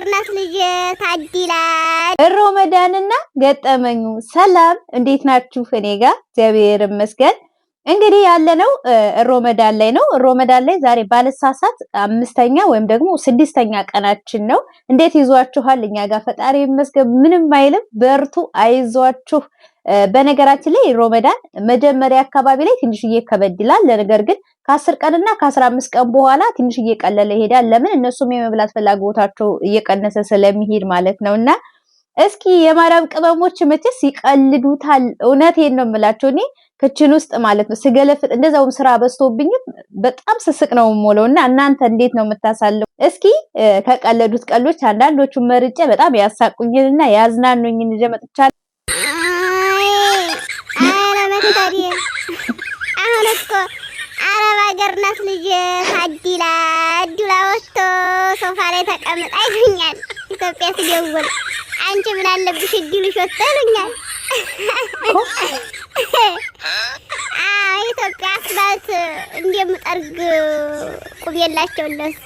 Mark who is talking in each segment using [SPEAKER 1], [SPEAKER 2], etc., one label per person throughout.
[SPEAKER 1] ሀገር ናት ልጅ ታዲላል
[SPEAKER 2] ረመዳንና ገጠመኙ ሰላም እንዴት ናችሁ? እኔ ጋር እግዚአብሔር ይመስገን። እንግዲህ ያለነው ረመዳን ላይ ነው። ረመዳን ላይ ዛሬ ባለሳሳት 5ኛ ወይም ደግሞ 6ኛ ቀናችን ነው። እንዴት ይዟችኋል? እኛ ጋር ፈጣሪ ይመስገን ምንም አይልም። በርቱ፣ አይዟችሁ። በነገራችን ላይ ረመዳን መጀመሪያ አካባቢ ላይ ትንሽዬ ከበድ ይላል። ነገር ግን ከ10 ቀንና ከ15 ቀን በኋላ ትንሽዬ ቀለለ ይሄዳል። ለምን? እነሱም የመብላት ፍላጎታቸው እየቀነሰ ስለሚሄድ ማለት ነውና እስኪ የማዳም ቅመሞች መቼስ ይቀልዱታል። እውነቴን ነው የምላቸው። እኔ ክችን ውስጥ ማለት ነው ስገለፍጥ እንደዛውም ስራ በዝቶብኝም በጣም ስስቅ ነው ሞለውና እናንተ እንዴት ነው የምታሳልፉ? እስኪ ከቀለዱት ቀሎች አንዳንዶቹን መርጬ በጣም ያሳቁኝና ያዝናኑኝን ይዤ መጥቻለሁ።
[SPEAKER 1] አሁን እኮ አረብ ሀገር ናት ልጅ ታዲላ ዱላ ወጥቶ ሶፋ ላይ ተቀምጣ ይሉኛል። ኢትዮጵያ ስደውል አንቺ ምን አለብሽ እድልሽ ወጥተልኛል። ኢትዮጵያ አስፋልት እንደምጠርግ ቁብ የላቸው እነሱ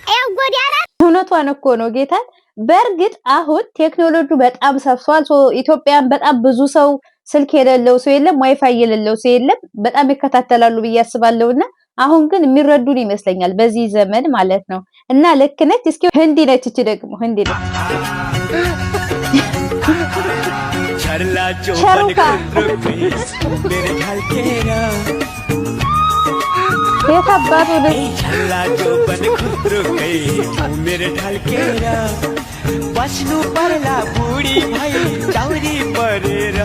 [SPEAKER 1] ያው ጎዳና።
[SPEAKER 2] እውነቷን እኮ ነው ጌታን። በእርግጥ አሁን ቴክኖሎጂ በጣም ሰፍቷል። ኢትዮጵያን በጣም ብዙ ሰው ስልክ የሌለው ሰው የለም፣ ዋይፋይ የሌለው ሰው የለም። በጣም ይከታተላሉ ብዬ አስባለሁና አሁን ግን የሚረዱን ይመስለኛል በዚህ ዘመን ማለት ነው። እና ልክ ነች። እስኪ ህንዲ ነች፣ እቺ ደግሞ ህንዲ ነች። የታባቱ ነው
[SPEAKER 3] बसनु परला बुढी भाइ चाउरी परेर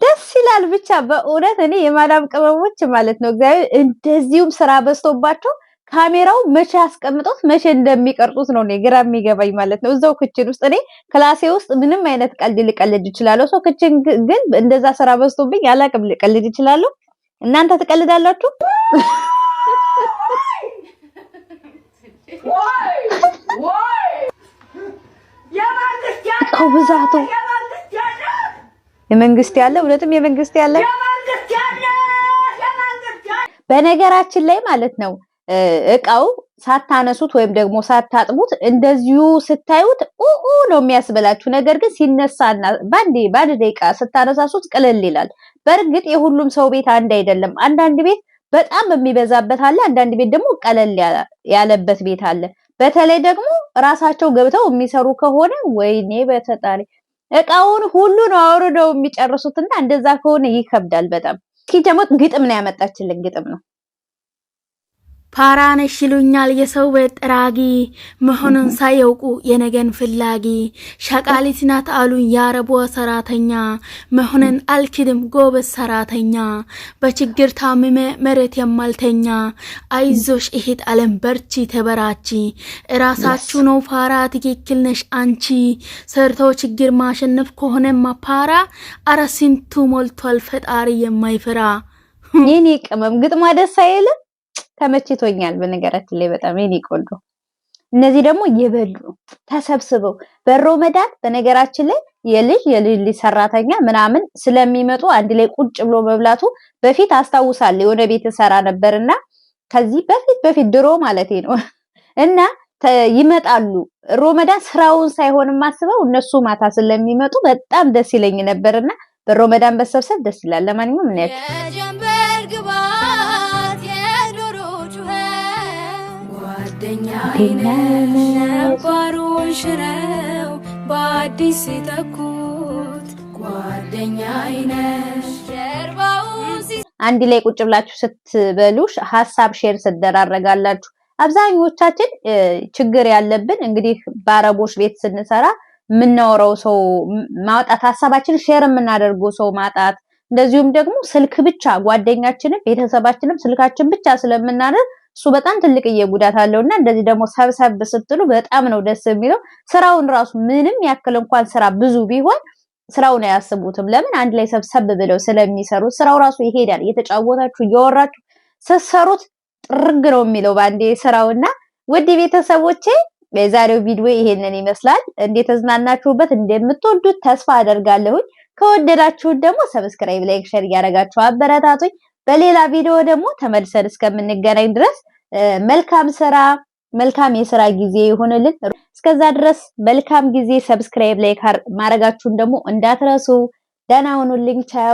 [SPEAKER 2] ደስ ይላል። ብቻ በእውነት እኔ የማዳም ቅመሞች ማለት ነው እግዚአብሔር እንደዚሁም ስራ በዝቶባቸው ካሜራው መቼ አስቀምጦት መቼ እንደሚቀርጹት ነው እኔ ግራ የሚገባኝ ማለት ነው። እዛው ክችን ውስጥ እኔ ክላሴ ውስጥ ምንም አይነት ቀልድ ልቀልድ እችላለሁ። ሰው ክችን ግን እንደዛ ስራ በዝቶብኝ አላቅም ልቀልድ እችላለሁ። እናንተ ትቀልዳላችሁ? ብዛቱ የመንግስት ያለ እውነትም የመንግስት ያለ በነገራችን ላይ ማለት ነው እቃው ሳታነሱት ወይም ደግሞ ሳታጥቡት እንደዚሁ ስታዩት ነው የሚያስበላችሁ። ነገር ግን ሲነሳና ባንድ ደቂቃ ስታነሳሱት ቅልል ይላል። በእርግጥ የሁሉም ሰው ቤት አንድ አይደለም። አንዳንድ ቤት በጣም የሚበዛበት አለ፣ አንዳንድ ቤት ደግሞ ቀለል ያለበት ቤት አለ። በተለይ ደግሞ ራሳቸው ገብተው የሚሰሩ ከሆነ ወይኔ በተጣሪ እቃውን ሁሉ ነው አውርደው የሚጨርሱትና እንደዛ ከሆነ ይከብዳል በጣም። እስኪ ደግሞ ግጥም ነው ያመጣችልን፣ ግጥም ነው።
[SPEAKER 4] ፓራነሽ ይሉኛል የሰው ቤት ጠራጊ መሆኑን ሳያውቁ የነገን ፍላጊ ሸቃሊት ናት አሉኝ ያረቧ ሰራተኛ መሆኑን አልክድም ጎበዝ ሰራተኛ በችግር ታምሜ መሬት የማልተኛ አይዞሽ እህት ዓለም በርቺ ተበራቺ እራሳችሁ ነው ፓራ ትክክል ነሽ አንቺ ሰርቶ ችግር ማሸነፍ ከሆነማ ፓራ አረ ስንቱ ሞልቷል ፈጣሪ የማይፈራ።
[SPEAKER 2] የኔ ቅመም ግጥማ ደስ አይልም? ተመችቶኛል በነገራችን ላይ በጣም የኔ ቆንጆ። እነዚህ ደግሞ እየበሉ ተሰብስበው በረመዳን በነገራችን ላይ የልጅ ሰራተኛ ምናምን ስለሚመጡ አንድ ላይ ቁጭ ብሎ መብላቱ በፊት አስታውሳለሁ የሆነ ቤት ሰራ ነበርና ከዚህ በፊት ድሮ ማለት ነው እና ይመጣሉ ረመዳን ስራውን ሳይሆን ማስበው እነሱ ማታ ስለሚመጡ በጣም ደስ ይለኝ ነበርና በረመዳን በሰብሰብ ደስ ይላል። ለማንኛውም ምን
[SPEAKER 4] ነባሩን ሽረው በአዲስ ተኩት ጓደኛዬ ነሽ
[SPEAKER 2] አንድ ላይ ቁጭ ብላችሁ ስትበሉ ሐሳብ ሼር ትደራረጋላችሁ። አብዛኞቻችን ችግር ያለብን እንግዲህ በአረቦች ቤት ስንሰራ የምናወራው ሰው ማውጣት ሐሳባችን ሼር የምናደርገው ሰው ማጣት፣ እንደዚሁም ደግሞ ስልክ ብቻ ጓደኛችንም ቤተሰባችንም ስልካችን ብቻ ስለምናደርግ እሱ በጣም ትልቅ ጉዳት አለውና እንደዚህ ደግሞ ሰብሰብ ስትሉ በጣም ነው ደስ የሚለው። ስራውን ራሱ ምንም ያክል እንኳን ስራ ብዙ ቢሆን ስራውን አያስቡትም። ለምን? አንድ ላይ ሰብሰብ ብለው ስለሚሰሩ ስራው ራሱ ይሄዳል። እየተጫወታችሁ እያወራችሁ ስትሰሩት ጥርግ ነው የሚለው ባንዴ ስራውና። ውድ ቤተሰቦቼ የዛሬው ቪዲዮ ይሄንን ይመስላል። እንዴት ተዝናናችሁበት እንደምትወዱት ተስፋ አደርጋለሁ። ከወደዳችሁ ደግሞ ሰብስክራይብ፣ ላይክ፣ ሼር ያደረጋችሁ አበረታቱኝ። በሌላ ቪዲዮ ደግሞ ተመልሰን እስከምንገናኝ ድረስ መልካም ስራ መልካም የሥራ ጊዜ ይሁንልን። እስከዛ ድረስ መልካም ጊዜ። ሰብስክራይብ ላይክ ማድረጋችሁን ደግሞ እንዳትረሱ። ደህና ሁኑልኝ። ቻው